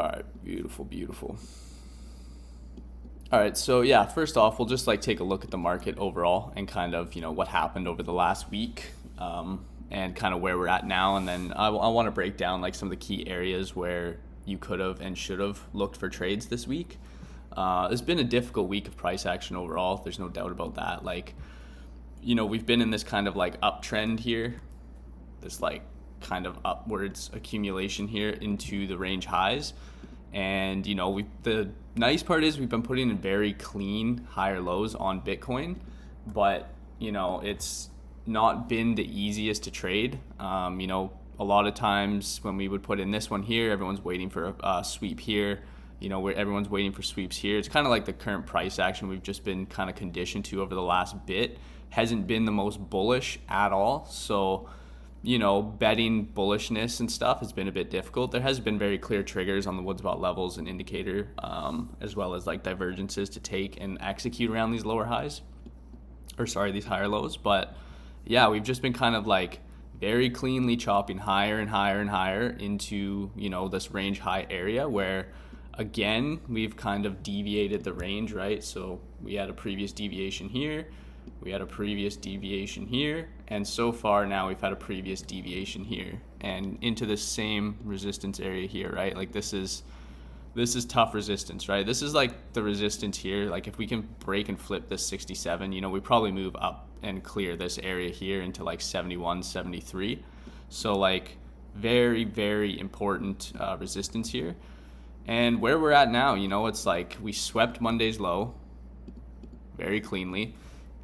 All right, beautiful, beautiful. All right, so yeah, first off, we'll just like take a look at the market overall and kind of, what happened over the last week, and kind of where we're at now. And then I want to break down like some of the key areas where you could have and should have looked for trades this week. It's been a difficult week of price action overall. There's no doubt about that. Like, we've been in this kind of like uptrend here, this like kind of upwards accumulation here into the range highs. And the nice part is we've been putting in very clean higher lows on Bitcoin, but it's not been the easiest to trade. A lot of times when we would put in this one here, everyone's waiting for a sweep here, where everyone's waiting for sweeps here. It's kind of like the current price action we've just been kind of conditioned to over the last bit hasn't been the most bullish at all. So betting bullishness and stuff has been a bit difficult. There has been very clear triggers on the Woodsbot levels and indicator, as well as like divergences to take and execute around these lower highs, these higher lows. But yeah, we've just been kind of like very cleanly chopping higher and higher and higher into, this range high area where, again, we've kind of deviated the range, right? So we had a previous deviation here. We had a previous deviation here, and so far now we've had a previous deviation here and into the same resistance area here, right? Like this is tough resistance, right? This is like the resistance here. Like if we can break and flip this 67, we probably move up and clear this area here into like 71, 73. So like very, very important resistance here. And where we're at now, it's like we swept Monday's low very cleanly.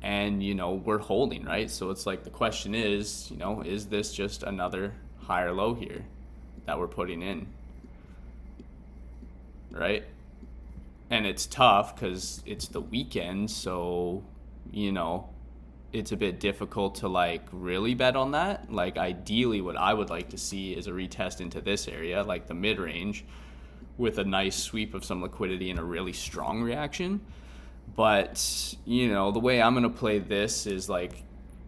And, we're holding, right? So it's like the question is, is this just another higher low here that we're putting in, right? And it's tough because it's the weekend. So, it's a bit difficult to like really bet on that. Like ideally what I would like to see is a retest into this area, like the mid-range with a nice sweep of some liquidity and a really strong reaction. But, the way I'm going to play this is like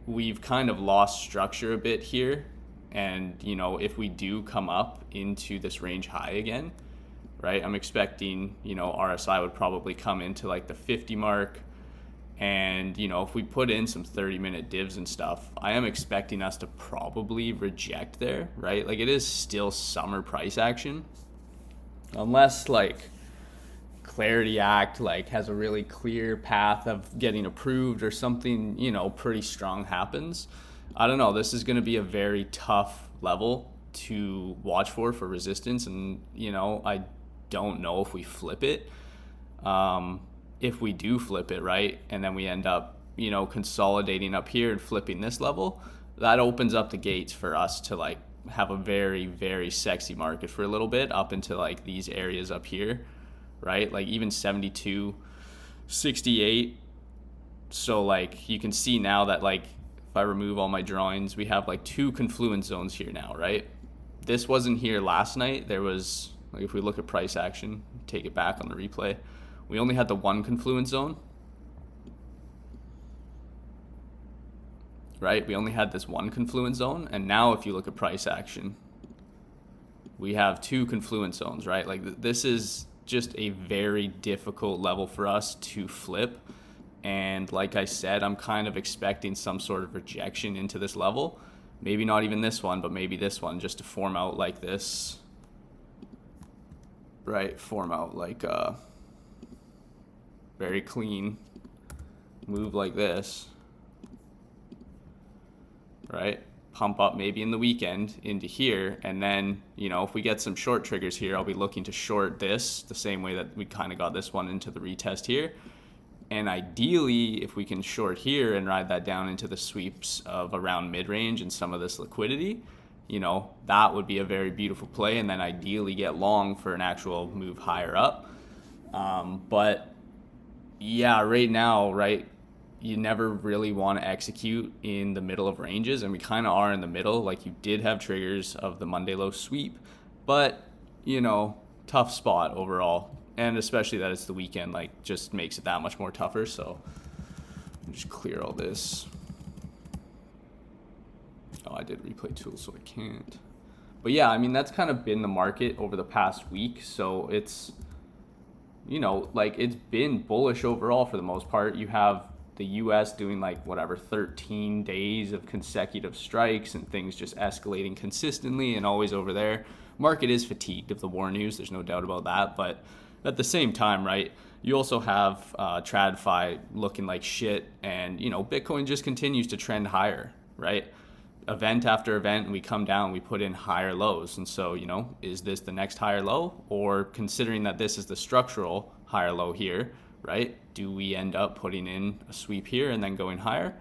we've kind of lost structure a bit here. And, if we do come up into this range high again, right, I'm expecting, RSI would probably come into like the 50 mark. And, if we put in some 30-minute divs and stuff, I am expecting us to probably reject there, right? Like it is still summer price action. Unless like Clarity Act like has a really clear path of getting approved or something, pretty strong happens. I don't know. This is going to be a very tough level to watch for resistance. And, I don't know if we flip it. If we do flip it, right, and then we end up, consolidating up here and flipping this level, that opens up the gates for us to like have a very, very sexy market for a little bit up into like these areas up here. Right? Like even 72, 68. So like you can see now that like if I remove all my drawings, we have like two confluence zones here now, right? This wasn't here last night. There was like, if we look at price action, take it back on the replay, we only had the one confluence zone, right? We only had this one confluence zone. And now if you look at price action, we have two confluence zones, right? Like this is just a very difficult level for us to flip. And like I said, I'm kind of expecting some sort of rejection into this level. Maybe not even this one, but maybe this one, just to form out like this, right? Form out like a very clean move like this, right? Pump up maybe in the weekend into here, and then if we get some short triggers here, I'll be looking to short this the same way that we kind of got this one into the retest here. And ideally, if we can short here and ride that down into the sweeps of around mid-range and some of this liquidity, that would be a very beautiful play, and then ideally get long for an actual move higher up. But yeah, right now, right, you never really want to execute in the middle of ranges, and we kind of are in the middle. Like you did have triggers of the Monday low sweep, but tough spot overall, and especially that it's the weekend, like just makes it that much more tougher. So just clear all this. Oh, I did replay tools, so I can't. But yeah, I mean, that's kind of been the market over the past week. So it's, like it's been bullish overall for the most part. You have the US doing like whatever 13 days of consecutive strikes and things just escalating consistently and always over there. Market is fatigued of the war news, there's no doubt about that, but at the same time, right, you also have TradFi looking like shit, and Bitcoin just continues to trend higher, right? Event after event, we come down, we put in higher lows. And so, is this the next higher low? Or considering that this is the structural higher low here, right? Do we end up putting in a sweep here and then going higher?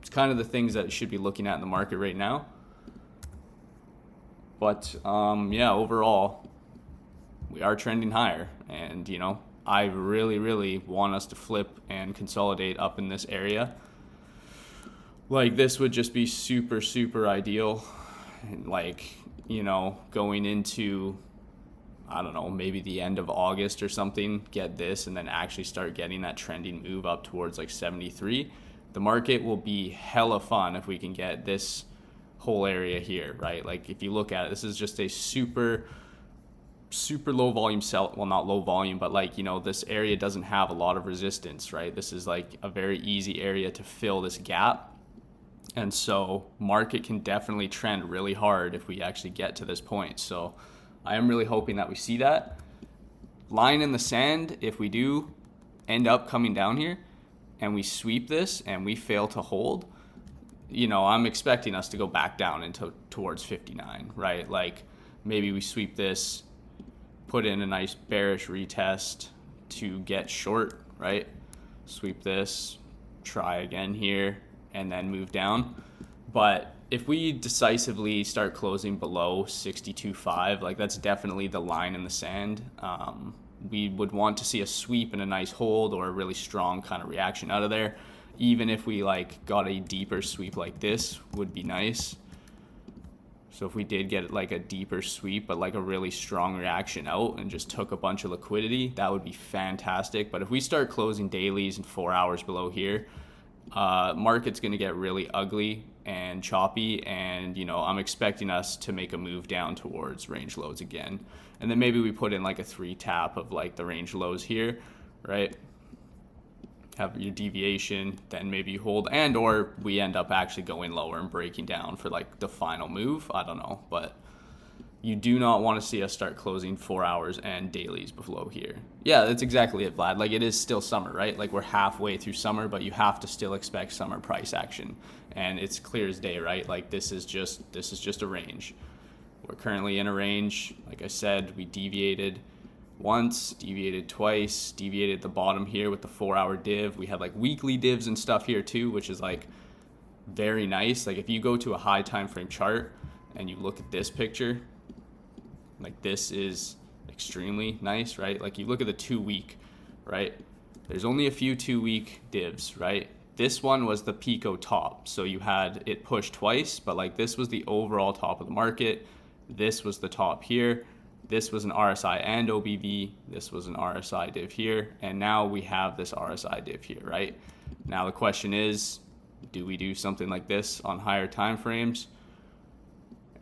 It's kind of the things that you should be looking at in the market right now. But yeah, overall, we are trending higher. And, I really, really want us to flip and consolidate up in this area. Like, this would just be super, super ideal. Like, going into, I don't know, maybe the end of August or something, get this and then actually start getting that trending move up towards like 73. The market will be hella fun if we can get this whole area here, right? Like, if you look at it, this is just a super low volume sell. Well, not low volume, but like, this area doesn't have a lot of resistance, right? This is like a very easy area to fill this gap. And so market can definitely trend really hard if we actually get to this point. So I am really hoping that we see that line in the sand. If we do end up coming down here and we sweep this and we fail to hold, I'm expecting us to go back down into towards 59, right? Like, maybe we sweep this, put in a nice bearish retest to get short, right? Sweep this, try again here, and then move down. But if we decisively start closing below 62.5, like, that's definitely the line in the sand. We would want to see a sweep and a nice hold or a really strong kind of reaction out of there. Even if we like got a deeper sweep like this, would be nice. So if we did get like a deeper sweep, but like a really strong reaction out and just took a bunch of liquidity, that would be fantastic. But if we start closing dailies and 4 hours below here, market's going to get really ugly and choppy, and I'm expecting us to make a move down towards range lows again, and then maybe we put in like a 3 tap of like the range lows here, right? Have your deviation, then maybe you hold, and or we end up actually going lower and breaking down for like the final move. I don't know, but you do not want to see us start closing 4 hours and dailies below here. Yeah, that's exactly it, Vlad. Like, it is still summer, right? Like, we're halfway through summer, but you have to still expect summer price action. And it's clear as day, right? Like, this is just a range. We're currently in a range. Like I said, we deviated once, deviated twice, deviated the bottom here with the 4 hour div. We had like weekly divs and stuff here too, which is like very nice. Like, if you go to a high time frame chart and you look at this picture, like, this is extremely nice, right? Like, you look at the 2 week, right? There's only a few 2 week divs, right? This one was the Pico top. So you had it pushed twice, but like, this was the overall top of the market. This was the top here. This was an RSI and OBV. This was an RSI div here. And now we have this RSI div here, right? Now the question is, do we do something like this on higher time frames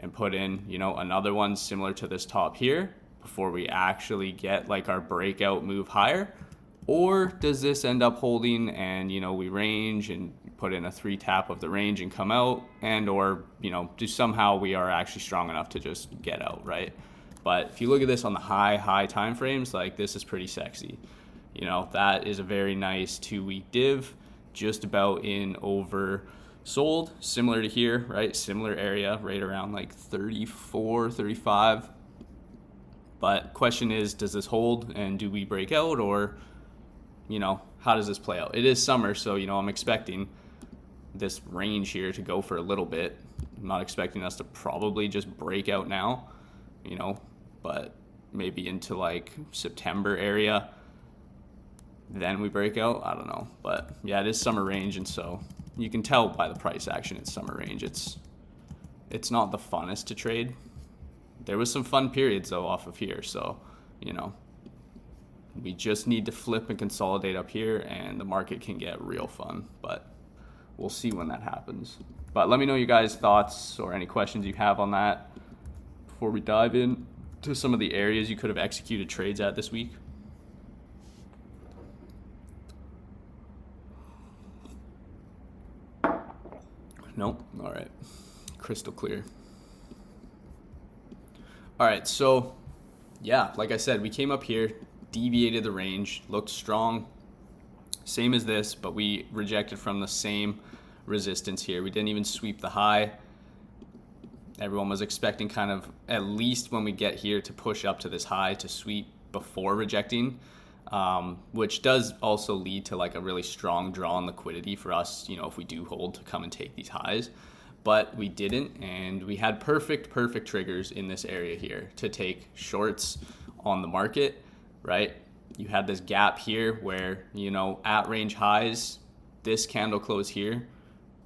and put in, another one similar to this top here before we actually get like our breakout move higher? Or does this end up holding and, we range and put in a 3 tap of the range and come out, and or, do somehow we are actually strong enough to just get out, right? But if you look at this on the high time frames, like, this is pretty sexy. That is a very nice 2 week div, just about in oversold, similar to here, right? Similar area, right around like 34, 35. But question is, does this hold and do we break out, or, how does this play out? It is summer, so, I'm expecting this range here to go for a little bit. I'm not expecting us to probably just break out now, but maybe into like September area, then we break out. I don't know, but yeah, it is summer range, and so you can tell by the price action it's summer range. It's not the funnest to trade. There was some fun periods though off of here, so we just need to flip and consolidate up here, and the market can get real fun, but we'll see when that happens. But let me know your guys' thoughts or any questions you have on that before we dive in to some of the areas you could have executed trades at this week? Nope. All right. Crystal clear. All right. So, yeah, like I said, we came up here, deviated the range, looked strong. Same as this, but we rejected from the same resistance here. We didn't even sweep the high. Everyone was expecting kind of, at least when we get here, to push up to this high to sweep before rejecting, which does also lead to like a really strong draw on liquidity for us, you know, if we do hold to come and take these highs. But we didn't, and we had perfect triggers in this area here to take shorts on the market, right? You had this gap here where, you know, at range highs, this candle close here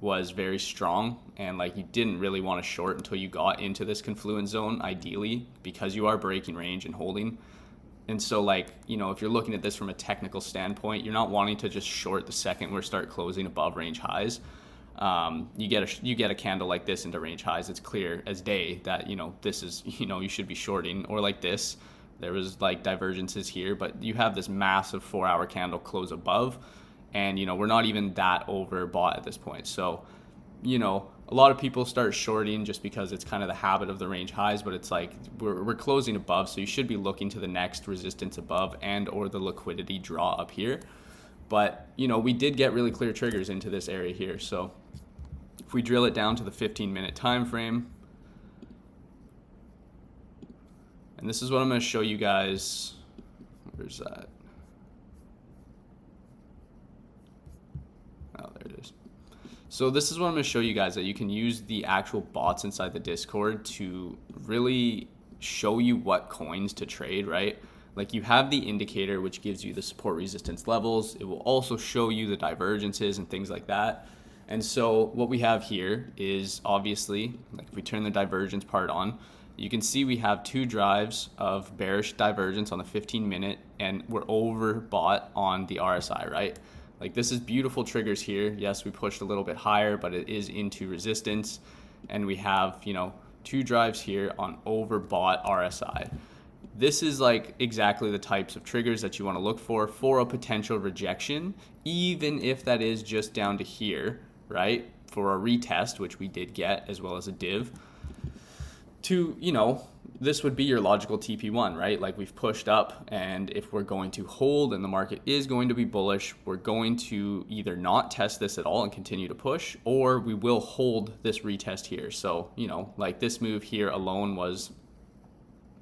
was very strong, and like you didn't really want to short until you got into this confluence zone, ideally, because you are breaking range and holding. And so, like, you know, if you're looking at this from a technical standpoint, you're not wanting to just short the second we start closing above range highs. You get a candle like this into range highs, it's clear as day that, you know, this is, you know, you should be shorting. Or like this, there was like divergences here, but you have this massive 4-hour candle close above, and, you know, we're not even that overbought at this point. So, you know, a lot of people start shorting just because it's kind of the habit of the range highs, but it's like we're closing above, so you should be looking to the next resistance above and or the liquidity draw up here. But, you know, we did get really clear triggers into this area here. So if we drill it down to the 15-minute time frame, and this is what I'm going to show you guys. Where's that? Oh, there it is. So this is what I'm going to show you guys, that you can use the actual bots inside the Discord to really show you what coins to trade, right? Like, you have the indicator, which gives you the support resistance levels. It will also show you the divergences and things like that. And so what we have here is, obviously, like if we turn the divergence part on, you can see we have 2 drives of bearish divergence on the 15-minute, and we're overbought on the RSI, right? Like, this is beautiful triggers here. Yes, we pushed a little bit higher, but it is into resistance. And we have, you know, 2 drives here on overbought RSI. This is like exactly the types of triggers that you want to look for a potential rejection, even if that is just down to here, right? For a retest, which we did get, as well as a div. To, you know, this would be your logical TP1, right? Like, we've pushed up, and if we're going to hold and the market is going to be bullish, we're going to either not test this at all and continue to push, or we will hold this retest here. So, you know, like this move here alone was,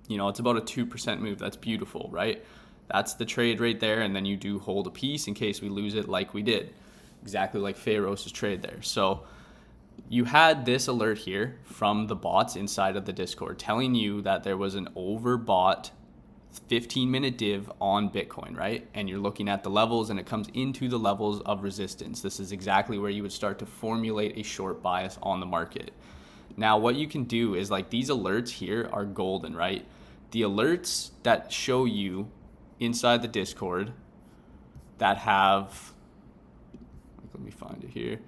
you know, it's about a 2% move. That's beautiful, right? That's the trade right there, and then you do hold a piece in case we lose it, like we did. Exactly like Pharaoh's trade there. So you had this alert here from the bots inside of the Discord telling you that there was an overbought 15-minute div on Bitcoin, right? And you're looking at the levels, and it comes into the levels of resistance. This is exactly where you would start to formulate a short bias on the market. Now, what you can do is, like, these alerts here are golden, right? The alerts that show you inside the Discord that have, let me find it here.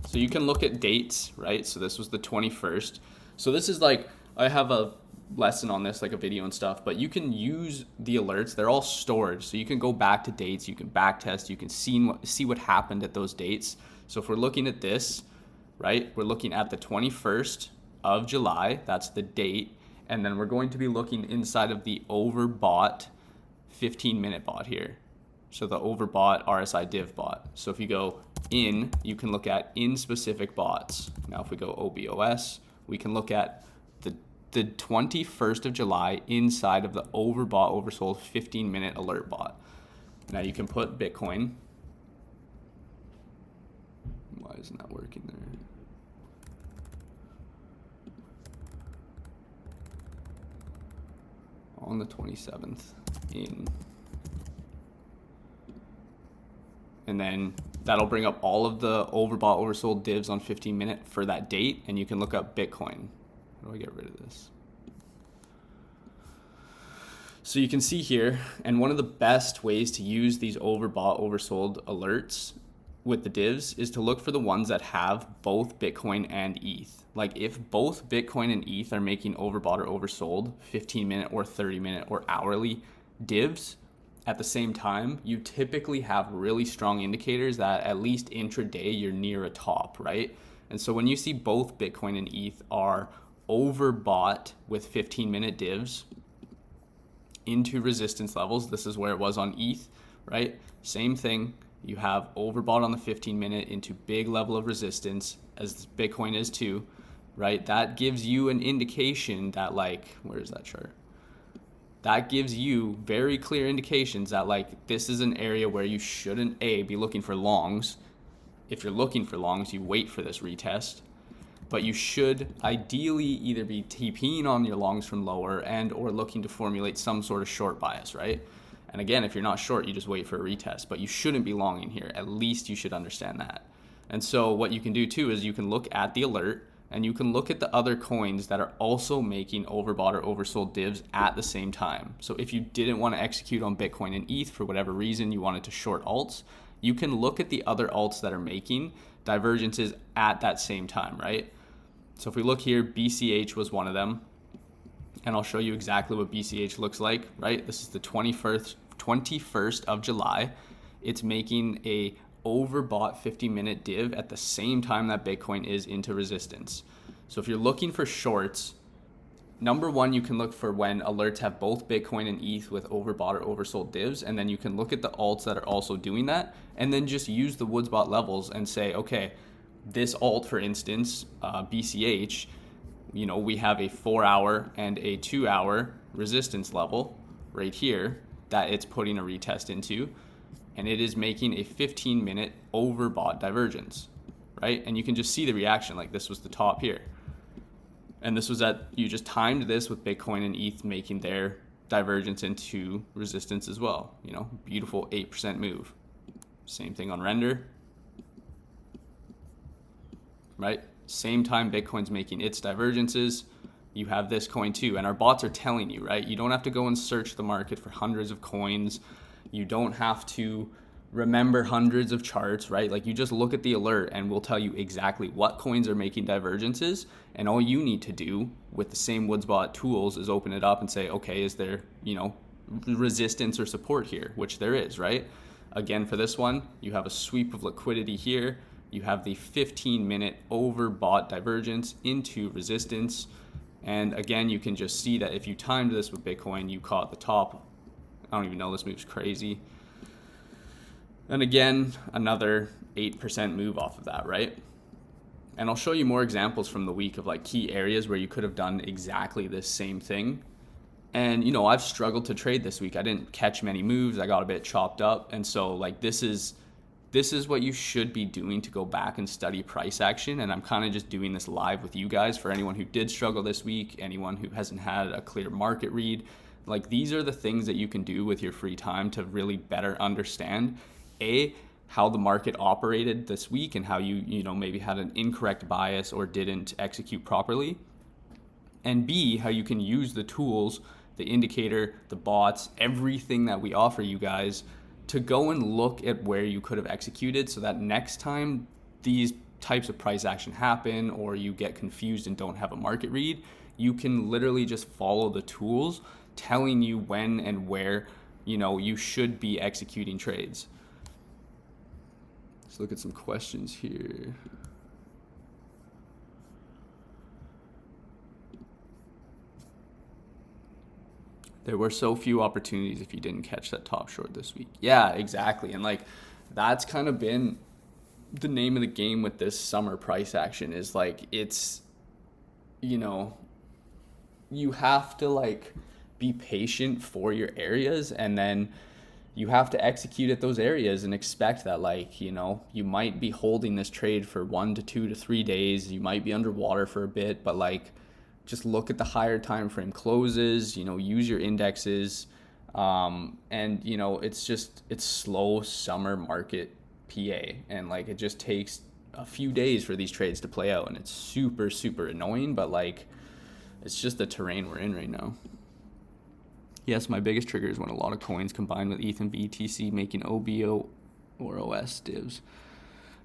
So you can look at dates, right? So this was the 21st. So this is like, I have a lesson on this, like a video and stuff, but you can use the alerts. They're all stored. So you can go back to dates, you can back test, you can see what happened at those dates. So if we're looking at this, right, we're looking at the 21st of July, that's the date. And then we're going to be looking inside of the overbought 15-minute bot here. So the overbought RSI div bot. So if you go in, you can look at in specific bots. Now if we go OBOS, we can look at the 21st of July inside of the overbought, oversold 15-minute alert bot. Now you can put Bitcoin. Why isn't that working there? On the 27th in. And then that'll bring up all of the overbought, oversold divs on 15-minute for that date, and you can look up Bitcoin. How do I get rid of this? So you can see here, and one of the best ways to use these overbought, oversold alerts with the divs is to look for the ones that have both Bitcoin and ETH. Like if both Bitcoin and ETH are making overbought or oversold 15-minute or 30-minute or hourly divs at the same time, you typically have really strong indicators that at least intraday you're near a top, right? And so when you see both Bitcoin and ETH are overbought with 15-minute divs into resistance levels, this is where it was on ETH, right? Same thing. You have overbought on the 15-minute into big level of resistance, as Bitcoin is too, right? That gives you an indication that, like, where's that chart? That gives you very clear indications that, like, this is an area where you shouldn't, A, be looking for longs. If you're looking for longs, you wait for this retest. But you should ideally either be TPing on your longs from lower and or looking to formulate some sort of short bias, right? And again, if you're not short, you just wait for a retest, but you shouldn't be longing here. At least you should understand that. And so what you can do too is you can look at the alert and you can look at the other coins that are also making overbought or oversold divs at the same time. So if you didn't want to execute on Bitcoin and ETH for whatever reason, you wanted to short alts, you can look at the other alts that are making divergences at that same time, right? So if we look here, BCH was one of them. And I'll show you exactly what BCH looks like, right? This is the 21st of July. It's making a overbought 50-minute div at the same time that Bitcoin is into resistance. So if you're looking for shorts, number one, you can look for when alerts have both Bitcoin and ETH with overbought or oversold divs, and then you can look at the alts that are also doing that, and then just use the Woodsbot levels and say, okay, this alt, for instance, BCH, you know, we have a 4-hour and a 2-hour resistance level right here that it's putting a retest into, and it is making a 15-minute overbought divergence, right? And you can just see the reaction, like this was the top here. And this was you just timed this with Bitcoin and ETH making their divergence into resistance as well. You know, beautiful 8% move. Same thing on render, right? Same time Bitcoin's making its divergences, you have this coin too. And our bots are telling you, right? You don't have to go and search the market for hundreds of coins. You don't have to remember hundreds of charts, right? Like you just look at the alert and we'll tell you exactly what coins are making divergences. And all you need to do with the same Woodsbot tools is open it up and say, okay, is there, you know, resistance or support here? Which there is, right? Again, for this one, you have a sweep of liquidity here. You have the 15-minute overbought divergence into resistance. And again, you can just see that if you timed this with Bitcoin, you caught the top. I don't even know, this move's crazy. And again, another 8% move off of that, right? And I'll show you more examples from the week of like key areas where you could have done exactly this same thing. And, you know, I've struggled to trade this week. I didn't catch many moves. I got a bit chopped up. And so like this is what you should be doing to go back and study price action. And I'm kind of just doing this live with you guys for anyone who did struggle this week, anyone who hasn't had a clear market read. Like these are the things that you can do with your free time to really better understand how the market operated this week and how you know, maybe had an incorrect bias or didn't execute properly. And B, how you can use the tools, the indicator, the bots, everything that we offer you guys to go and look at where you could have executed so that next time these types of price action happen or you get confused and don't have a market read, you can literally just follow the tools telling you when and where, you know, you should be executing trades. Let's look at some questions here. There were so few opportunities if you didn't catch that top short this week. Yeah, exactly. And like that's kind of been the name of the game with this summer price action is like it's, you know, you have to like be patient for your areas and then you have to execute at those areas and expect that, like, you know, you might be holding this trade for 1 to 2 to 3 days. You might be underwater for a bit, but like just look at the higher time frame closes, you know, use your indexes. And, you know, it's slow summer market PA. And like it just takes a few days for these trades to play out. And it's super, super annoying, but like it's just the terrain we're in right now. Yes, my biggest trigger is when a lot of coins combine with ETH and BTC making OBO or OS divs.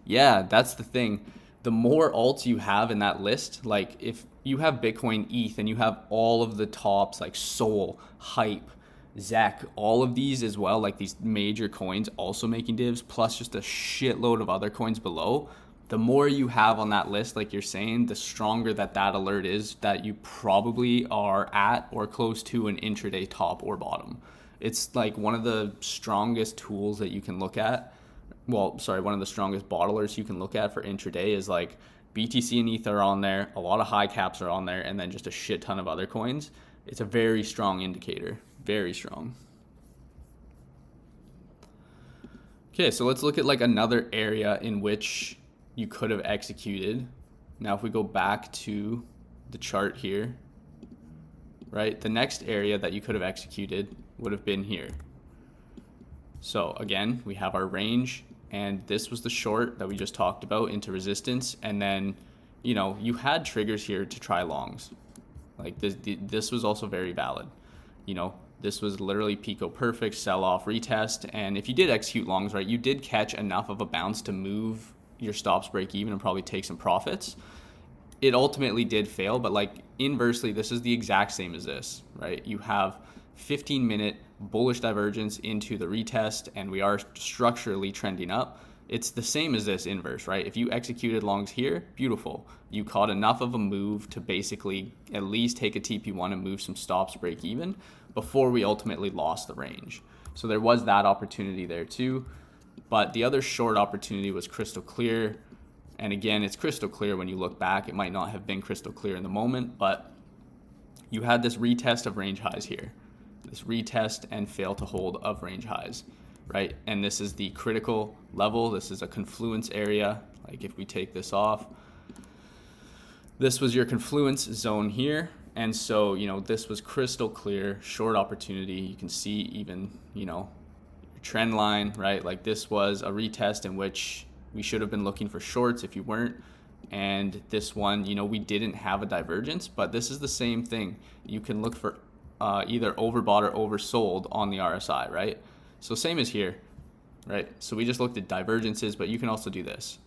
Yeah, that's the thing. The more alts you have in that list, like if you have Bitcoin, ETH, and you have all of the tops like Sol, Hype, ZEC, all of these as well, like these major coins also making divs, plus just a shitload of other coins below, the more you have on that list, like you're saying, the stronger that alert is that you probably are at or close to an intraday top or bottom. It's like one of the strongest tools that you can look at. Well, sorry, one of the strongest bottlers you can look at for intraday is like BTC and ETH are on there, a lot of high caps are on there, and then just a shit ton of other coins. It's a very strong indicator, very strong. Okay, so let's look at like another area in which you could have executed. Now, if we go back to the chart here, right, the next area that you could have executed would have been here. So again, we have our range, and this was the short that we just talked about into resistance. And then, you know, you had triggers here to try longs. Like this was also very valid. You know, this was literally Pico perfect, sell off, retest. And if you did execute longs, right, you did catch enough of a bounce to move your stops break even and probably take some profits. It ultimately did fail, but like inversely, this is the exact same as this, right? You have 15-minute bullish divergence into the retest, and we are structurally trending up. It's the same as this inverse, right? If you executed longs here, beautiful. You caught enough of a move to basically at least take a TP1 and move some stops break even before we ultimately lost the range. So there was that opportunity there too. But the other short opportunity was crystal clear. And again, it's crystal clear when you look back. It might not have been crystal clear in the moment, but you had this retest of range highs here. This retest and fail to hold of range highs, right? And this is the critical level. This is a confluence area. Like if we take this off, this was your confluence zone here. And so, you know, this was crystal clear, short opportunity. You can see even, you know, your trend line, right? Like this was a retest in which we should have been looking for shorts if you weren't. And this one, you know, we didn't have a divergence, but this is the same thing. You can look for either overbought or oversold on the RSI, right? So same as here, right? So we just looked at divergences, but you can also do this.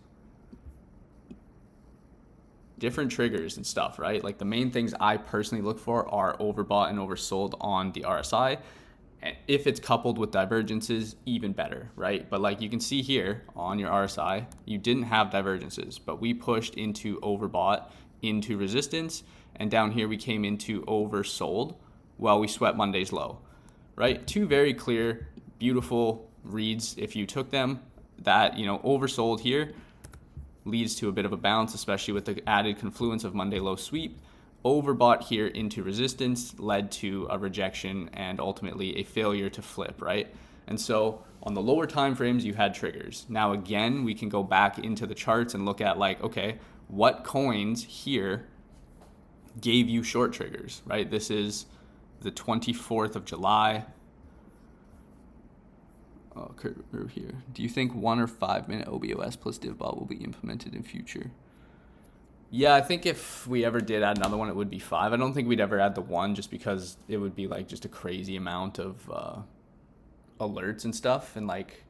Different triggers and stuff, right? Like the main things I personally look for are overbought and oversold on the RSI. And if it's coupled with divergences, even better, right? But like you can see here on your RSI, you didn't have divergences, but we pushed into overbought, into resistance, and down here we came into oversold while we swept Monday's low, right? Two very clear, beautiful reads. If you took them, that, you know, oversold here leads to a bit of a bounce, especially with the added confluence of Monday low sweep. Overbought here into resistance led to a rejection and ultimately a failure to flip, right? And so on the lower time frames, you had triggers. Now again, we can go back into the charts and look at like, okay, what coins here gave you short triggers, right? This is the 24th of July. Oh, we're here. Do you think 1 or 5 minute OBOS plus DivBot will be implemented in future? Yeah, I think if we ever did add another one, it would be 5. I don't think we'd ever add the 1 just because it would be like just a crazy amount of alerts and stuff. And like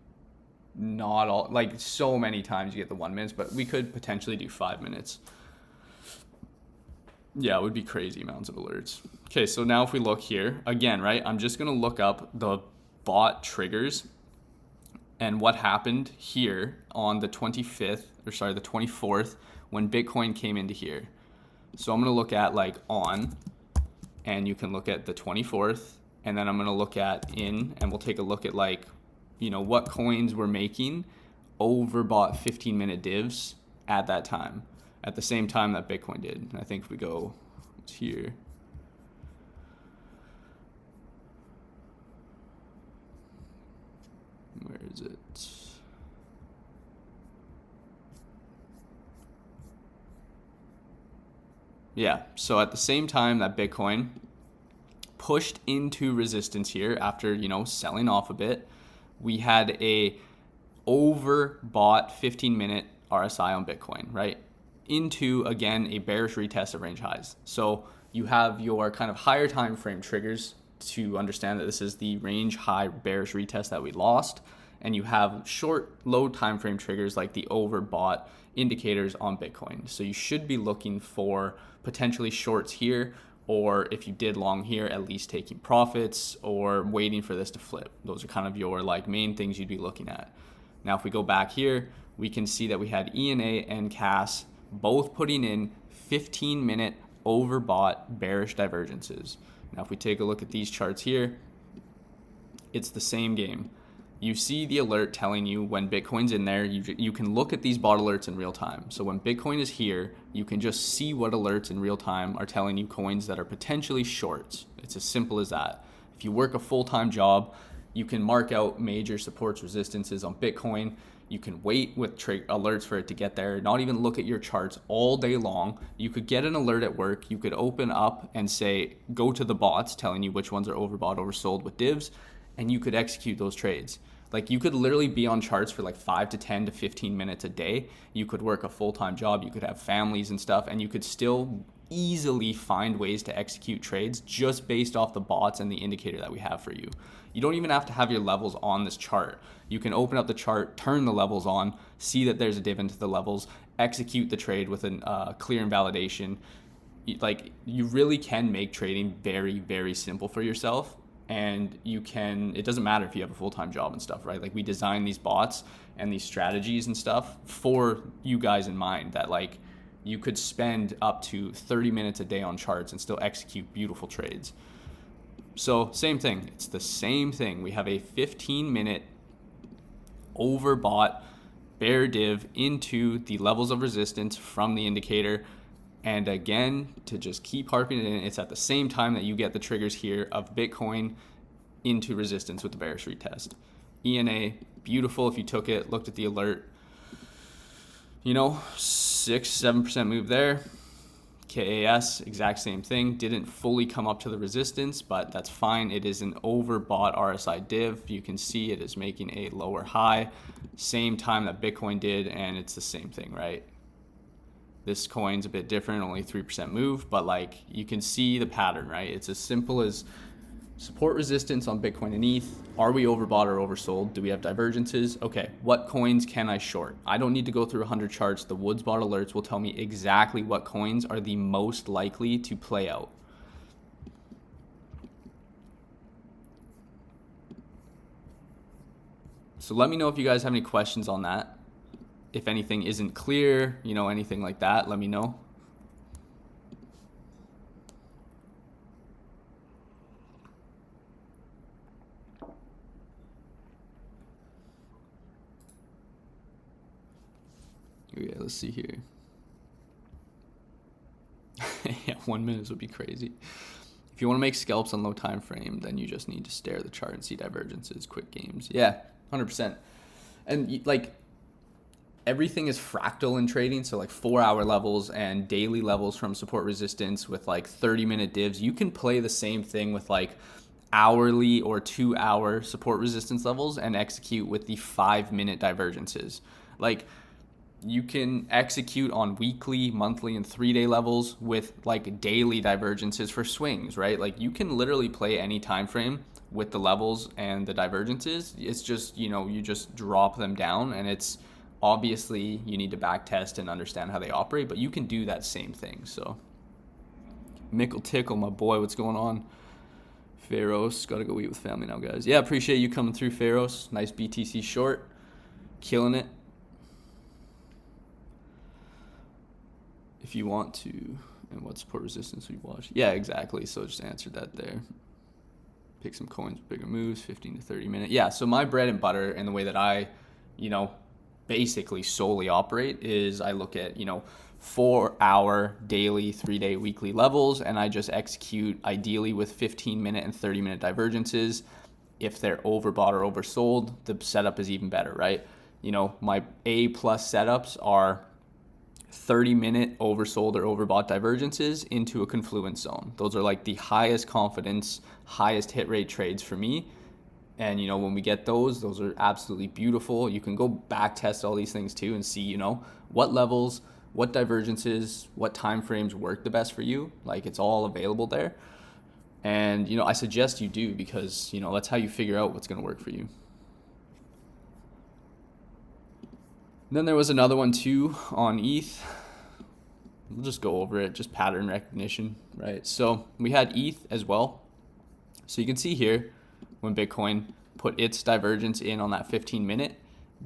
not all, like so many times you get the 1 minutes, but we could potentially do 5 minutes. Yeah, it would be crazy amounts of alerts. Okay, so now if we look here, again, right, I'm just going to look up the bot triggers and what happened here on the 24th, when Bitcoin came into here. So I'm going to look at like on, and you can look at the 24th, and then I'm going to look at in, and we'll take a look at like, you know, what coins were making overbought 15-minute divs at that time, at the same time that Bitcoin did. And I think if we go here, where is it? Yeah, so at the same time that Bitcoin pushed into resistance here after, you know, selling off a bit, we had a overbought 15-minute RSI on Bitcoin, right? Into, again, a bearish retest of range highs. So you have your kind of higher time frame triggers to understand that this is the range high bearish retest that we lost. and you have short, low time frame triggers like the overbought indicators on Bitcoin. So you should be looking for potentially shorts here, or if you did long here, at least taking profits or waiting for this to flip. Those are kind of your like main things you'd be looking at. Now, if we go back here, we can see that we had ENA and CAS both putting in 15-minute overbought bearish divergences. Now, if we take a look at these charts here, it's the same game. You see the alert telling you when Bitcoin's in there. You can look at these bot alerts in real time. So when Bitcoin is here, you can just see what alerts in real time are telling you coins that are potentially shorts. It's as simple as that. If you work a full-time job, you can mark out major supports, resistances on Bitcoin. You can wait with alerts for it to get there, not even look at your charts all day long. You could get an alert at work. You could open up and say, go to the bots telling you which ones are overbought, oversold with divs, and you could execute those trades. Like, you could literally be on charts for like 5 to 10 to 15 minutes a day. You could work a full-time job. You could have families and stuff, and you could still easily find ways to execute trades just based off the bots and the indicator that we have for you. You don't even have to have your levels on this chart. You can open up the chart, turn the levels on, see that there's a div into the levels, execute the trade with a clear invalidation. Like, you really can make trading very, very simple for yourself. And you can, it doesn't matter if you have a full-time job and stuff, right? Like, we design these bots and these strategies and stuff for you guys in mind, that like you could spend up to 30 minutes a day on charts and still execute beautiful trades. So same thing, it's the same thing. We have a 15-minute overbought bear div into the levels of resistance from the indicator. And again, to just keep harping it in, it's at the same time that you get the triggers here of Bitcoin into resistance with the bearish retest. ENA, beautiful if you took it, looked at the alert, 6-7% move there. KAS, exact same thing, didn't fully come up to the resistance, but that's fine. It is an overbought RSI div. You can see it is making a lower high, same time that Bitcoin did, and it's the same thing, right? This coin's a bit different, only 3% move, but like, you can see the pattern, right? It's as simple as support resistance on Bitcoin and ETH. Are we overbought or oversold? Do we have divergences? Okay, what coins can I short? I don't need to go through 100 charts. The Woodsbot alerts will tell me exactly what coins are the most likely to play out. So let me know if you guys have any questions on that. If anything isn't clear, anything like that, let me know. Yeah, let's see here. Yeah, 1 minute would be crazy. If you want to make scalps on low time frame, then you just need to stare at the chart and see divergences, quick games. Yeah, 100%. And like, everything is fractal in trading, so like 4-hour levels and daily levels from support resistance with like 30-minute divs. You can play the same thing with like hourly or 2-hour support resistance levels and execute with the 5-minute divergences. Like, you can execute on weekly, monthly, and 3-day levels with like daily divergences for swings, right? Like, you can literally play any time frame with the levels and the divergences. It's just, you just drop them down, and it's obviously you need to back test and understand how they operate, but you can do that same thing. So Mickle Tickle, my boy, what's going on? Pharaohs, gotta go eat with family now, guys. Yeah, appreciate you coming through, Pharaohs. Nice BTC short, killing it. If you want to, and what support resistance we watch? Yeah, exactly. So just answered that there. Pick some coins, bigger moves, 15 to 30 minute. Yeah, so my bread and butter and the way that I, basically solely operate is I look at, 4-hour daily, 3-day, weekly levels, and I just execute ideally with 15-minute and 30-minute divergences. If they're overbought or oversold, the setup is even better, right? My A+ setups are 30-minute oversold or overbought divergences into a confluence zone. Those are like the highest confidence, highest hit rate trades for me. And, when we get those are absolutely beautiful. You can go back test all these things too and see, what levels, what divergences, what time frames work the best for you. Like, it's all available there. And, I suggest you do, because, that's how you figure out what's going to work for you. Then there was another one too on ETH. We'll just go over it, just pattern recognition, right? So we had ETH as well. So you can see here when Bitcoin put its divergence in on that 15-minute,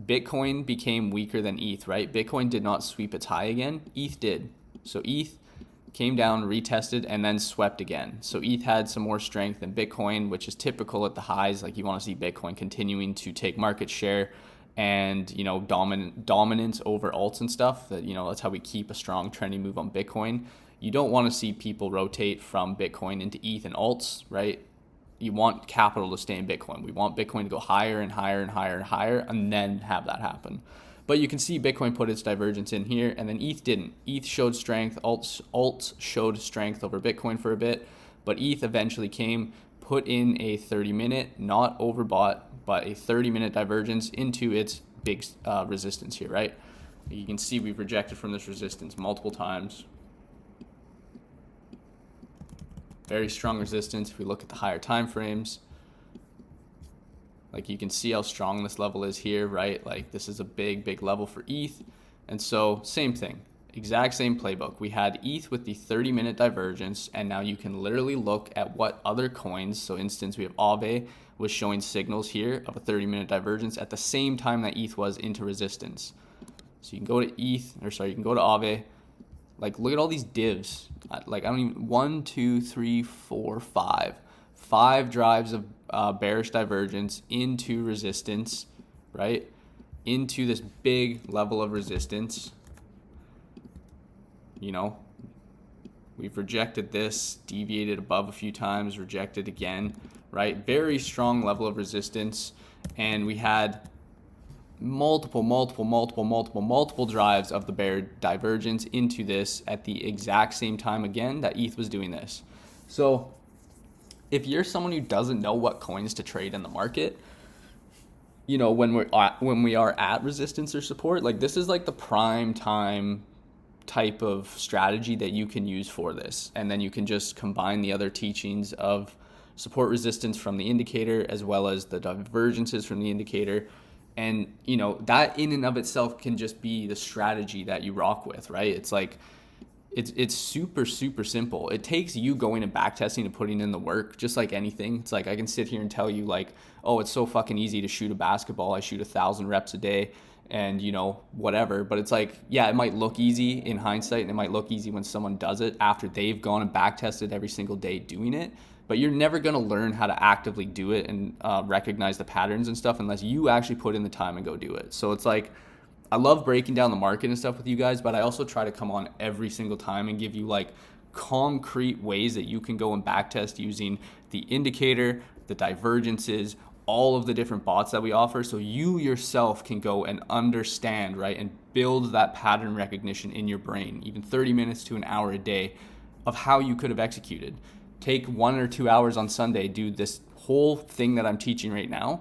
Bitcoin became weaker than ETH, right? Bitcoin did not sweep its high again. ETH did. So ETH came down, retested, and then swept again. So ETH had some more strength than Bitcoin, which is typical at the highs. Like you want to see Bitcoin continuing to take market share and, you know, dominance over alts and stuff. That, you know, that's how we keep a strong trendy move on Bitcoin. You don't want to see people rotate from Bitcoin into ETH and alts, right? You want capital to stay in Bitcoin. We want Bitcoin to go higher and higher and higher and higher, and then have that happen. But you can see Bitcoin put its divergence in here, and then ETH didn't. ETH showed strength. Alts showed strength over Bitcoin for a bit, but ETH eventually came, put in a 30-minute, not overbought, but a 30-minute divergence into its big resistance here, right? You can see we've rejected from this resistance multiple times. Very strong resistance if we look at the higher time frames. Like you can see how strong this level is here, right? Like this is a big level for ETH. And so same thing, exact same playbook. We had ETH with the 30-minute divergence, and now you can literally look at what other coins. So instance, we have Aave was showing signals here of a 30-minute divergence at the same time that ETH was into resistance. So you can go to ETH, or sorry, you can go to Aave. Like look at all these divs. Like I don't even, 1, 2, 3, 4, 5. 5 drives of bearish divergence into resistance, right? Into this big level of resistance. You know, we've rejected this, deviated above a few times, rejected again, right? Very strong level of resistance. And we had multiple drives of the bear divergence into this at the exact same time again that ETH was doing this. So if you're someone who doesn't know what coins to trade in the market, you know, when we are at resistance or support, like this is like the prime time type of strategy that you can use for this. And then you can just combine the other teachings of support resistance from the indicator as well as the divergences from the indicator. And, you know, that in and of itself can just be the strategy that you rock with, right? It's like, it's super simple. It takes you going and back testing and putting in the work, just like anything. It's like I can sit here and tell you like, oh, it's so fucking easy to shoot a basketball. I shoot 1,000 reps a day and, you know, whatever. But it's like, yeah, it might look easy in hindsight, and it might look easy when someone does it after they've gone and back tested every single day doing it. But you're never going to learn how to actively do it and recognize the patterns and stuff unless you actually put in the time and go do it. So it's like, I love breaking down the market and stuff with you guys, but I also try to come on every single time and give you like concrete ways that you can go and backtest using the indicator, the divergences, all of the different bots that we offer, so you yourself can go and understand, right, and build that pattern recognition in your brain, even 30 minutes to an hour a day of how you could have executed. Take 1 or 2 hours on Sunday, do this whole thing that I'm teaching right now.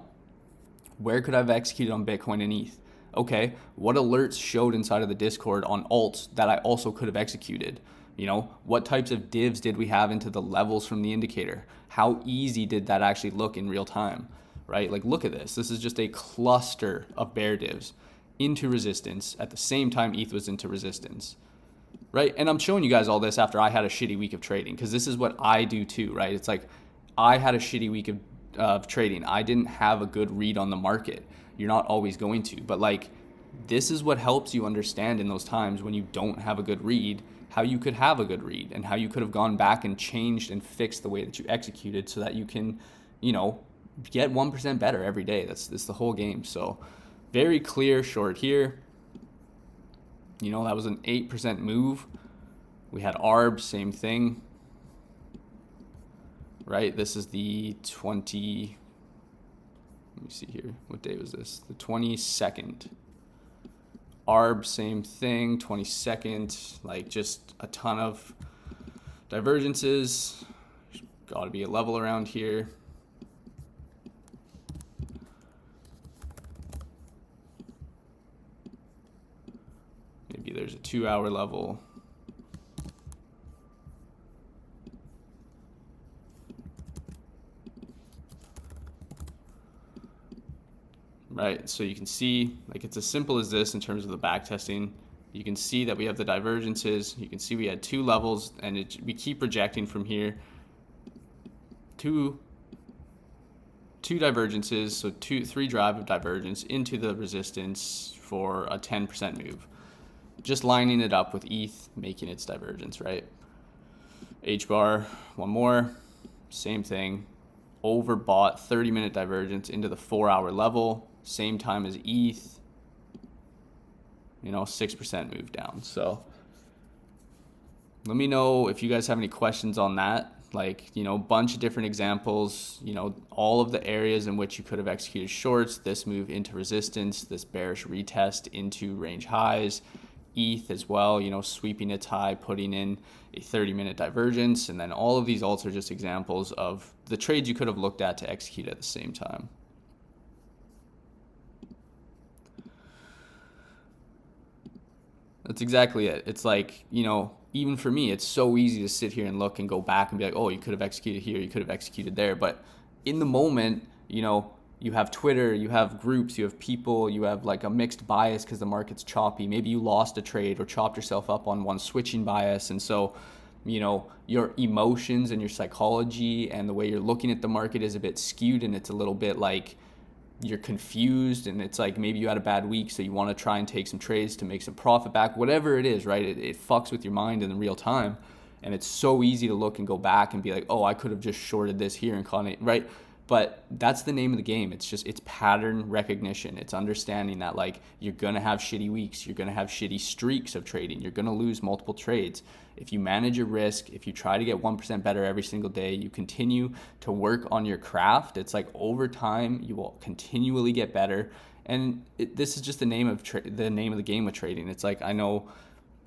Where could I have executed on Bitcoin and ETH? Okay, what alerts showed inside of the Discord on alts that I also could have executed? You know, what types of divs did we have into the levels from the indicator? How easy did that actually look in real time, right? Like, look at this. This is just a cluster of bear divs into resistance at the same time ETH was into resistance, right? And I'm showing you guys all this after I had a shitty week of trading, because this is what I do too, right? It's like I had a shitty week of trading. I didn't have a good read on the market. You're not always going to, but like, this is what helps you understand in those times when you don't have a good read, how you could have a good read and how you could have gone back and changed and fixed the way that you executed so that you can, you know, get 1% better every day. That's the whole game. So very clear short here. You know, that was an 8% move. We had ARB, same thing, right? This is the 20, let me see here. What day was this? The 22nd. ARB, same thing, 22nd, like just a ton of divergences. Got to be a level around here. Maybe there's a 2-hour level. right? So you can see, like, it's as simple as this in terms of the back testing. You can see that we have the divergences. You can see we had 2 levels, and we keep projecting from here. Two divergences, so 3 drive of divergence into the resistance for a 10% move. Just lining it up with ETH, making its divergence, right? H bar, one more, same thing. Overbought 30-minute divergence into the 4-hour level, same time as ETH, 6% move down. So let me know if you guys have any questions on that. Like, bunch of different examples, all of the areas in which you could have executed shorts, this move into resistance, this bearish retest into range highs, ETH as well, sweeping its high, putting in a 30-minute divergence. And then all of these alts are just examples of the trades you could have looked at to execute at the same time. That's exactly it. It's like, even for me, it's so easy to sit here and look and go back and be like, oh, you could have executed here, you could have executed there. But in the moment, you have Twitter, you have groups, you have people, you have like a mixed bias because the market's choppy. Maybe you lost a trade or chopped yourself up on one switching bias. And so, your emotions and your psychology and the way you're looking at the market is a bit skewed, and it's a little bit like you're confused, and it's like maybe you had a bad week, so you want to try and take some trades to make some profit back, whatever it is, right? It fucks with your mind in the real time, and it's so easy to look and go back and be like, oh, I could have just shorted this here and caught it, right? But that's the name of the game. It's pattern recognition. It's understanding that, like, you're going to have shitty weeks. You're going to have shitty streaks of trading. You're going to lose multiple trades. If you manage your risk, if you try to get 1% better every single day, you continue to work on your craft, it's like over time, you will continually get better. And this is just the name of the game with trading. It's like, I know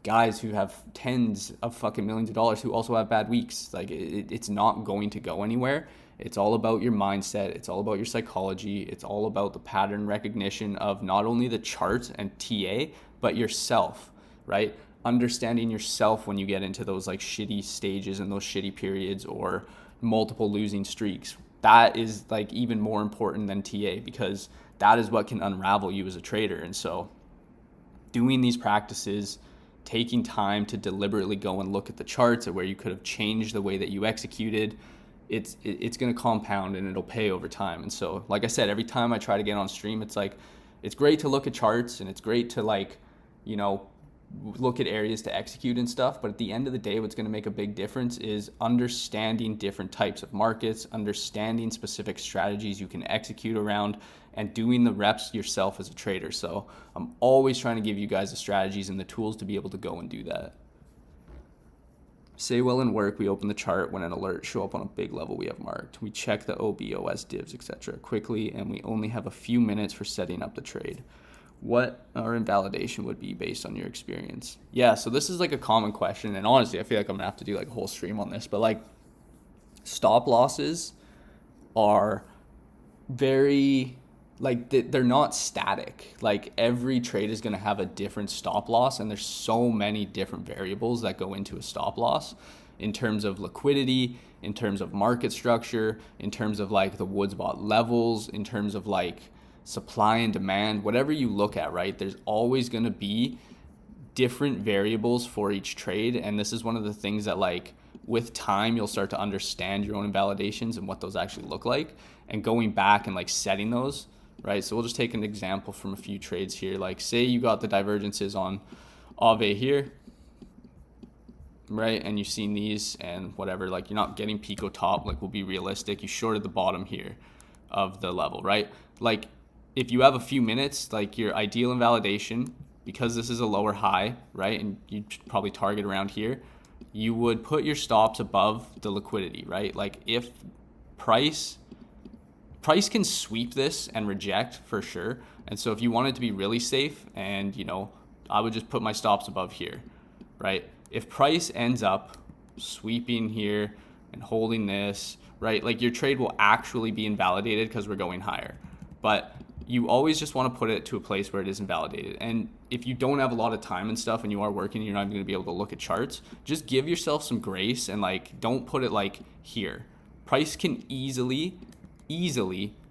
guys who have tens of fucking millions of dollars who also have bad weeks. Like, it's not going to go anywhere. It's all about your mindset. It's all about your psychology. It's all about the pattern recognition of not only the chart and TA, but yourself, right? Understanding yourself when you get into those like shitty stages and those shitty periods or multiple losing streaks. That is like even more important than TA, because that is what can unravel you as a trader. And so doing these practices, taking time to deliberately go and look at the charts at where you could have changed the way that you executed, it's going to compound and it'll pay over time. And so, like I said, every time I try to get on stream, it's like, it's great to look at charts and it's great to like, look at areas to execute and stuff. But at the end of the day, what's going to make a big difference is understanding different types of markets, understanding specific strategies you can execute around, and doing the reps yourself as a trader. So I'm always trying to give you guys the strategies and the tools to be able to go and do that. Say well in work, we open the chart when an alert show up on a big level we have marked. We check the OBOS divs, etc. quickly, and we only have a few minutes for setting up the trade. What our invalidation would be based on your experience? Yeah, so this is like a common question, and honestly, I feel like I'm gonna have to do like a whole stream on this, but like stop losses are very, like, they're not static. Like, every trade is going to have a different stop loss, and there's so many different variables that go into a stop loss in terms of liquidity, in terms of market structure, in terms of like the Woodsbot levels, in terms of like supply and demand, whatever you look at, right? There's always going to be different variables for each trade. And this is one of the things that, like, with time, you'll start to understand your own invalidations and what those actually look like, and going back and like setting those, right? So we'll just take an example from a few trades here. Like, say you got the divergences on AVE here, right? And you've seen these and whatever, like, you're not getting Pico top, like, we'll be realistic. You shorted the bottom here of the level, right? Like, if you have a few minutes, like your ideal invalidation, because this is a lower high, right? And you probably target around here, you would put your stops above the liquidity, right? Like, if price can sweep this and reject for sure. And so if you want it to be really safe, and I would just put my stops above here, right? If price ends up sweeping here and holding this, right, like, your trade will actually be invalidated because we're going higher. But you always just want to put it to a place where it is invalidated. And if you don't have a lot of time and stuff and you are working and you're not even going to be able to look at charts, just give yourself some grace and, like, don't put it like here. Price can easily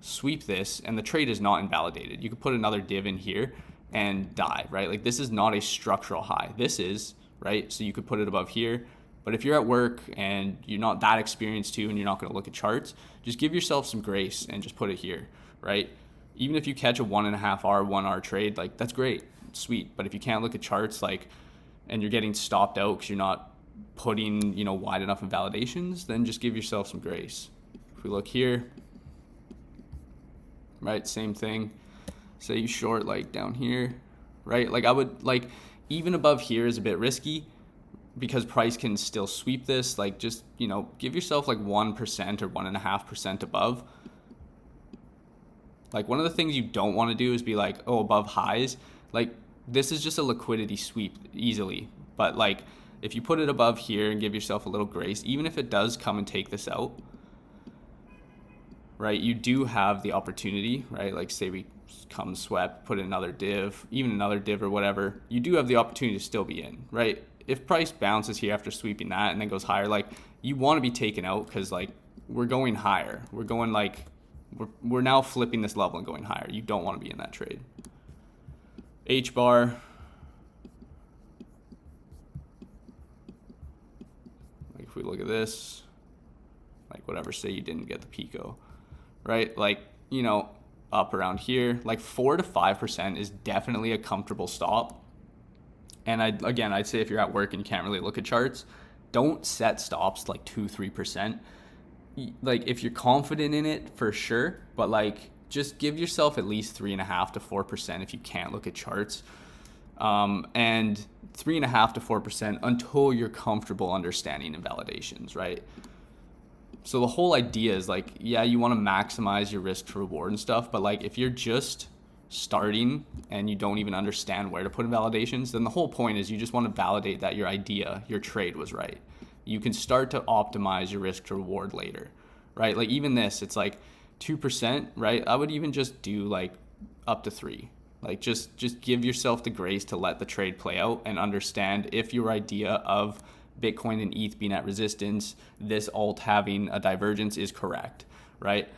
sweep this, and the trade is not invalidated. You could put another div in here and die, right? Like this is not a structural high. This is, right? So you could put it above here. But if you're at work and you're not that experienced too, and you're not going to look at charts, just give yourself some grace and just put it here, right? Even if you catch a 1.5 hour, 1 hour trade, like that's great, sweet. But if you can't look at charts, like, and you're getting stopped out because you're not putting, wide enough invalidations, then just give yourself some grace. If we look here, right, same thing. Say you short like down here, right? Like I would, like even above here is a bit risky because price can still sweep this. Like just, give yourself like 1% or 1.5% above. Like one of the things you don't want to do is be like, oh, above highs. Like this is just a liquidity sweep easily. But like if you put it above here and give yourself a little grace, even if it does come and take this out, right, you do have the opportunity, right? Like say we come swept, put in another div, even another div or whatever, you do have the opportunity to still be in, right? If price bounces here after sweeping that and then goes higher, like you want to be taken out because like we're going higher. We're going like, we're now flipping this level and going higher. You don't want to be in that trade. H bar. Like if we look at this, like whatever, say you didn't get the Pico, right? Like, up around here, like 4 to 5% is definitely a comfortable stop. And I'd say if you're at work and you can't really look at charts, don't set stops like 2-3%. Like if you're confident in it, for sure, but like just give yourself at least 3.5 to 4% if you can't look at charts, and 3.5 to 4% until you're comfortable understanding invalidations, right? So the whole idea is like, yeah, you want to maximize your risk to reward and stuff, but like if you're just starting and you don't even understand where to put invalidations, then the whole point is you just want to validate that your idea, your trade was right. You can start to optimize your risk to reward later, right? Like even this, it's like 2%, right? I would even just do like up to 3. Like just give yourself the grace to let the trade play out and understand if your idea of Bitcoin and ETH being at resistance, this alt having a divergence is correct, right?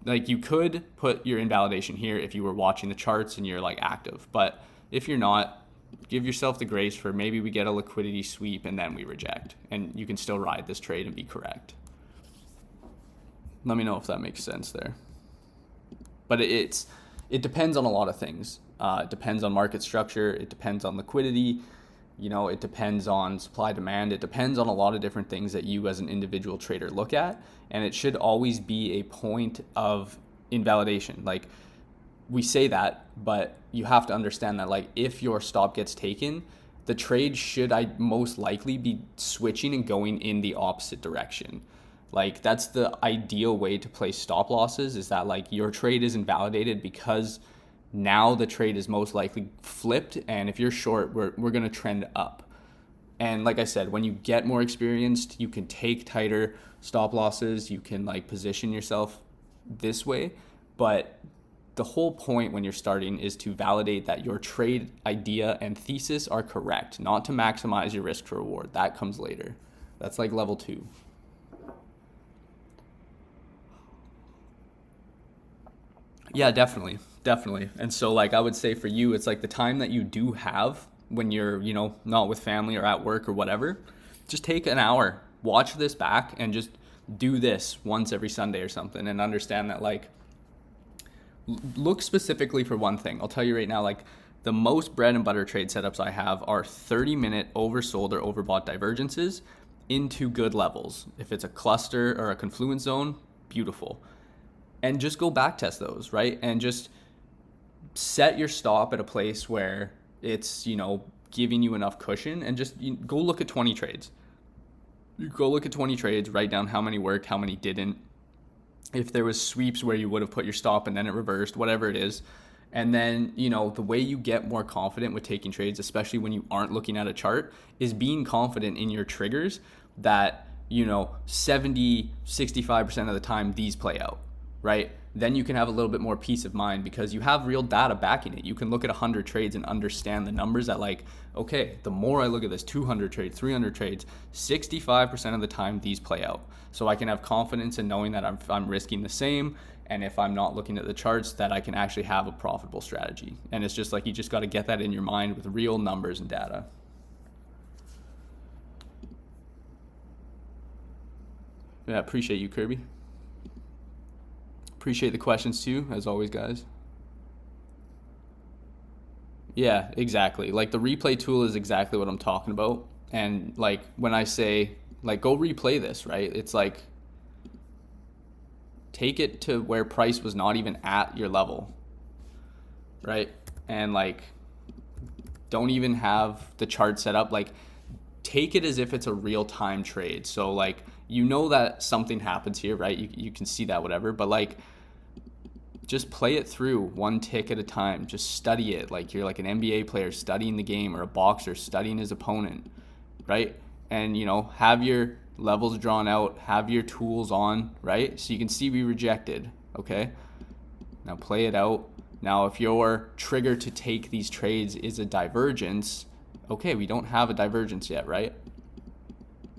Like you could put your invalidation here if you were watching the charts and you're like active, but if you're not, give yourself the grace for maybe we get a liquidity sweep and then we reject, and you can still ride this trade and be correct. Let me know if that makes sense there. But it depends on a lot of things. It depends on market structure. It depends on liquidity. It depends on supply demand. It depends on a lot of different things that you as an individual trader look at. And it should always be a point of invalidation. Like we say that, but you have to understand that like if your stop gets taken, the trade should most likely be switching and going in the opposite direction. Like that's the ideal way to place stop losses, is that like your trade is invalidated because now the trade is most likely flipped, and if you're short, we're going to trend up. And like I said, when you get more experienced, you can take tighter stop losses, you can like position yourself this way, but the whole point when you're starting is to validate that your trade idea and thesis are correct, not to maximize your risk to reward. That comes later. That's like level 2. Yeah, definitely. And so like I would say for you, it's like the time that you do have when you're, not with family or at work or whatever, just take an hour, watch this back and just do this once every Sunday or something, and understand that like look specifically for one thing. I'll tell you right now, like the most bread and butter trade setups I have are 30-minute oversold or overbought divergences into good levels. If it's a cluster or a confluence zone, beautiful. And just go back test those, right? And just set your stop at a place where it's, giving you enough cushion, and just go look at 20 trades. You go look at 20 trades, write down how many worked, how many didn't. If there was sweeps where you would have put your stop and then it reversed, whatever it is. And then, the way you get more confident with taking trades, especially when you aren't looking at a chart, is being confident in your triggers that, 70, 65% of the time these play out, right? Then you can have a little bit more peace of mind because you have real data backing it. You can look at 100 trades and understand the numbers that like, okay, the more I look at this, 200 trades, 300 trades, 65% of the time these play out. So I can have confidence in knowing that I'm risking the same, And if I'm not looking at the charts, that I can actually have a profitable strategy. And it's just like, you just got to get that in your mind with real numbers and data. Yeah, appreciate you, Kirby. Appreciate the questions too, as always, guys. Yeah, exactly. Like the replay tool is exactly what I'm talking about. And like when I say, like, go replay this, right? It's like, take it to where price was not even at your level, right? And like, don't even have the chart set up. Like, take it as if it's a real-time trade. So like, you know that something happens here, right? You can see that, whatever, but like, just play it through one tick at a time. Just study it like you're like an NBA player studying the game, or a boxer studying his opponent, right? And you know, have your levels drawn out, have your tools on, right? So you can see we rejected, okay? Now play it out. Now if your trigger to take these trades is a divergence, okay, we don't have a divergence yet, right?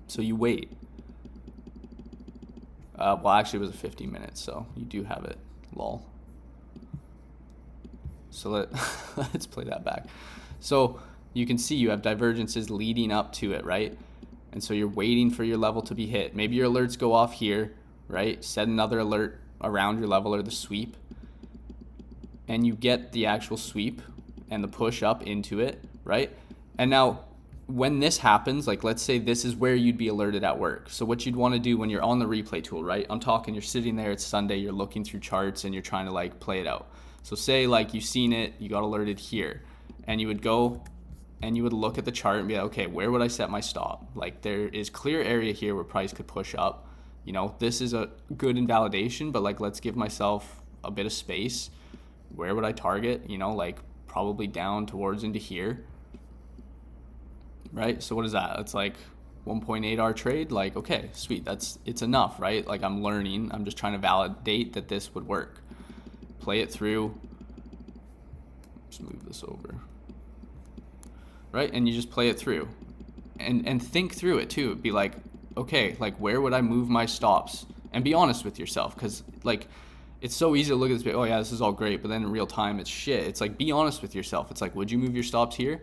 So you wait. Well, actually it was a 15 minutes, so you do have it, lol. So let's play that back. So you can see you have divergences leading up to it, right? And so you're waiting for your level to be hit. Maybe your alerts go off here, right? Set another alert around your level or the sweep. And you get the actual sweep and the push up into it, right? And now when this happens, like let's say this is where you'd be alerted at work. So what you'd want to do when you're on the replay tool, right? I'm talking, you're sitting there, it's Sunday, you're looking through charts and you're trying to like play it out. So say like you've seen it, you got alerted here, and you would go and you would look at the chart and be like, okay, where would I set my stop? Like there is clear area here where price could push up. You know, this is a good invalidation, but like, let's give myself a bit of space. Where would I target? You know, like probably down towards into here, right? So what is that? It's like 1.8R trade. Like, okay, sweet. It's enough, right? Like I'm learning, I'm just trying to validate that this would work. Play it through. Just move this over. Right? And you just play it through. And think through it too. Be like, okay, like where would I move my stops? And be honest with yourself, because like it's so easy to look at this, oh yeah, this is all great, but then in real time it's shit. It's like, be honest with yourself. It's like, would you move your stops here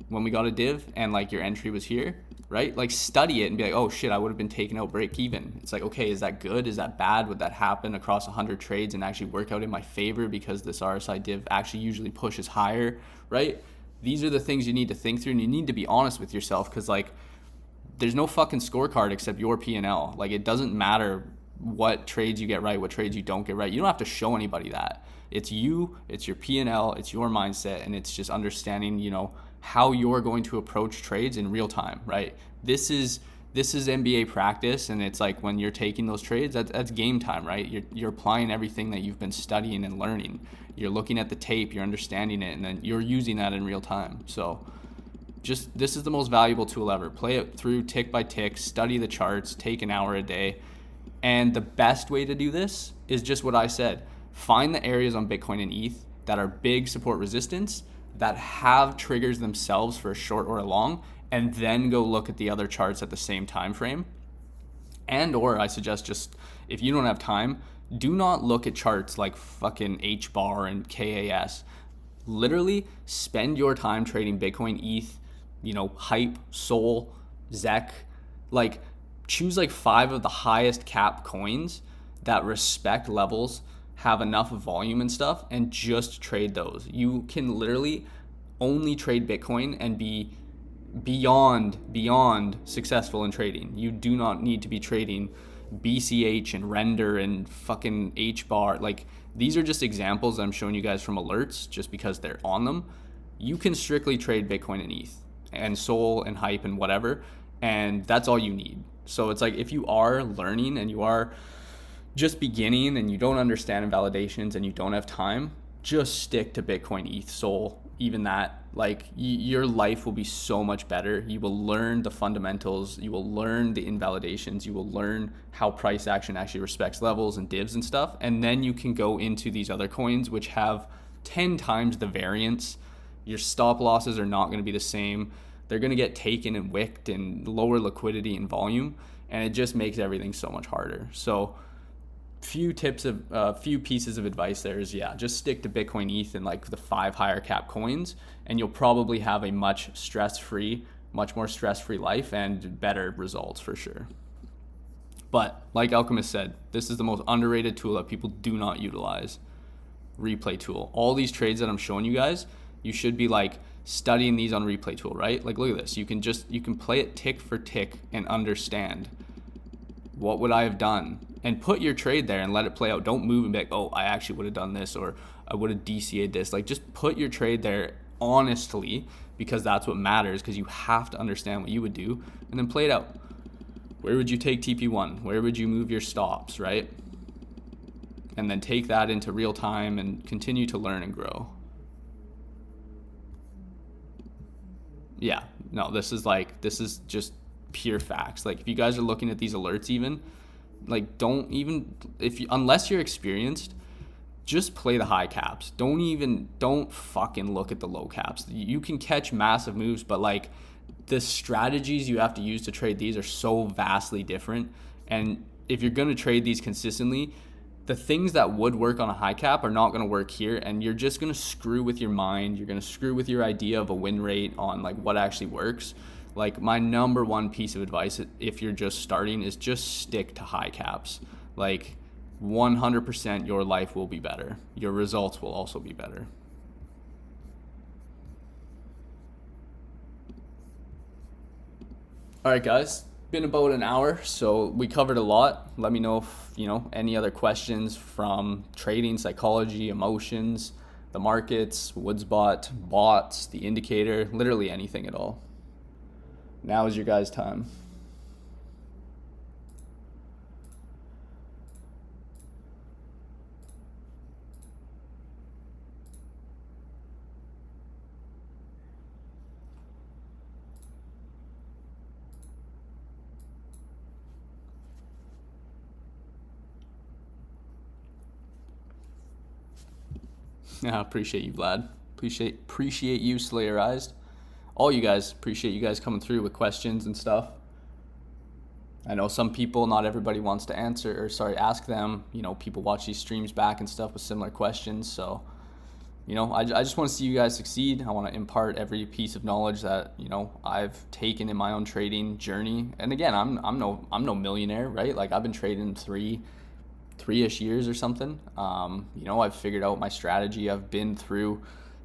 when we got a div and like your entry was here, right? Like study it and be like, oh shit, I would have been taking out break even. It's like, okay, is that good? Is that bad? Would that happen across 100 trades and actually work out in my favor because this RSI div actually usually pushes higher, right? These are the things you need to think through, and you need to be honest with yourself, because like there's no fucking scorecard except your P&L. Like it doesn't matter what trades you get right, what trades you don't get right. You don't have to show anybody that. It's you, it's your P&L, it's your mindset, and it's just understanding, you know, how you're going to approach trades in real time, right? This is NBA practice, and it's like when you're taking those trades, that's game time, right? You're applying everything that you've been studying and learning. You're looking at the tape, you're understanding it, and then you're using that in real time. So just, this is the most valuable tool ever. Play it through tick by tick, study the charts, take an hour a day. And the best way to do this is just what I said. Find the areas on Bitcoin and ETH that are big support resistance, that have triggers themselves for a short or a long, and then go look at the other charts at the same time frame. And or I suggest, just if you don't have time, do not look at charts like fucking HBAR and KAS. Literally spend your time trading Bitcoin, ETH, you know, Hype, Sol, ZEC. Like choose like 5 of the highest cap coins that respect levels, have enough volume and stuff, and just trade those. You can literally only trade Bitcoin and be beyond successful in trading. You do not need to be trading BCH and Render and fucking HBAR. Like these are just examples I'm showing you guys from alerts just because they're on them. You can strictly trade Bitcoin and ETH and Sol and Hype and whatever, and that's all you need. So it's like, if you are learning and you are just beginning and you don't understand invalidations and you don't have time, just stick to Bitcoin, ETH, Sol, even that. Like your life will be so much better. You will learn the fundamentals, you will learn the invalidations, you will learn how price action actually respects levels and divs and stuff. And then you can go into these other coins which have 10 times the variance. Your stop losses are not going to be the same. They're going to get taken and wicked and lower liquidity and volume, and it just makes everything so much harder. So few pieces of advice there is, yeah, just stick to Bitcoin, ETH, and like the 5 higher cap coins, and you'll probably have a much more stress-free life and better results for sure. But like Alchemist said, this is the most underrated tool that people do not utilize. Replay tool. All these trades that I'm showing you guys, you should be like studying these on replay tool, right? Like, look at this. You can play it tick for tick and understand what would I have done, and put your trade there and let it play out. Don't move and be like, oh, I actually would have done this, or I would have DCA'd this. Like, just put your trade there honestly, because that's what matters, because you have to understand what you would do, and then play it out. Where would you take TP1? Where would you move your stops, right? And then take that into real time and continue to learn and grow. Yeah, no, this is just pure facts. Like, if you guys are looking at these alerts, even like, unless you're experienced, just play the high caps. Don't fucking look at the low caps. You can catch massive moves, but like, the strategies you have to use to trade these are so vastly different. And if you're going to trade these consistently, the things that would work on a high cap are not going to work here, and you're just going to screw with your mind. You're going to screw with your idea of a win rate on like what actually works. Like, my number one piece of advice, if you're just starting, is just stick to high caps. Like, 100% your life will be better. Your results will also be better. All right, guys, been about an hour, so we covered a lot. Let me know if, any other questions from trading, psychology, emotions, the markets, Woodsbot, bots, the indicator, literally anything at all. Now is your guys' time. Yeah, appreciate you, Vlad. Appreciate you, Slayerized. All you guys, appreciate you guys coming through with questions and stuff. I know some people, not everybody wants to ask them. People watch these streams back and stuff with similar questions. So, I just want to see you guys succeed. I want to impart every piece of knowledge that, I've taken in my own trading journey. And again, I'm no millionaire, right? Like, I've been trading three-ish years or something. I've figured out my strategy. I've been through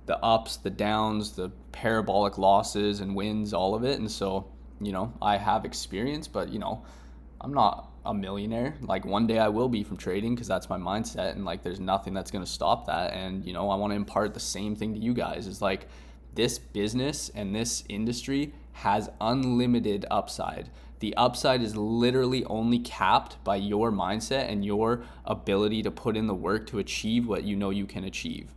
the ups, the downs, the parabolic losses and wins, all of it. And so, I have experience, but, I'm not a millionaire. Like, one day I will be from trading, because that's my mindset, and like, there's nothing that's going to stop that. And, I want to impart the same thing to you guys. Is like, this business and this industry has unlimited upside. The upside is literally only capped by your mindset and your ability to put in the work to achieve what you can achieve.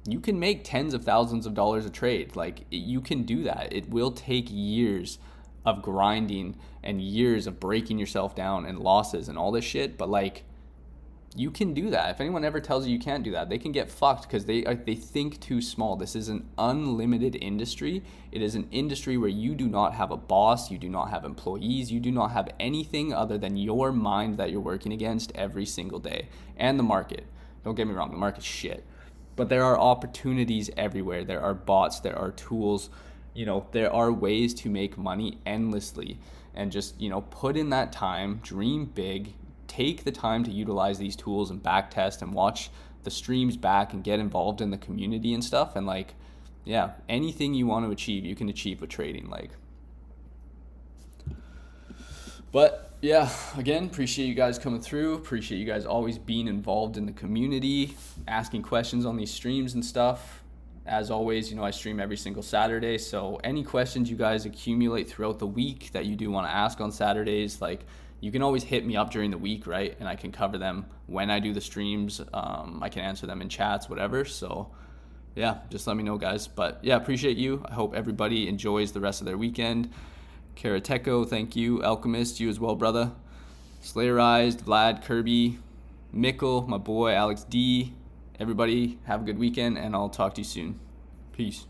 You can make tens of thousands of dollars a trade. Like, you can do that. It will take years of grinding and years of breaking yourself down and losses and all this shit, but like, you can do that. If anyone ever tells you can't do that, they can get fucked, because they think too small. This is an unlimited industry. It is an industry where you do not have a boss, you do not have employees, you do not have anything other than your mind that you're working against every single day. And the market. Don't get me wrong, the market's shit. But there are opportunities everywhere. There are bots, there are tools, there are ways to make money endlessly. And just, put in that time, dream big, take the time to utilize these tools and back test and watch the streams back and get involved in the community and stuff. And like, yeah, anything you want to achieve, you can achieve with trading. Like, but yeah, again, appreciate you guys coming through. Appreciate you guys always being involved in the community, asking questions on these streams and stuff. As always, I stream every single Saturday. So any questions you guys accumulate throughout the week that you do want to ask on Saturdays, like, you can always hit me up during the week, right? And I can cover them when I do the streams. I can answer them in chats, whatever. So yeah, just let me know, guys. But yeah, appreciate you. I hope everybody enjoys the rest of their weekend. Karateko, thank you. Alchemist, you as well, brother. Slayerized, Vlad, Kirby, Mickle, my boy, Alex D. Everybody have a good weekend, and I'll talk to you soon. Peace.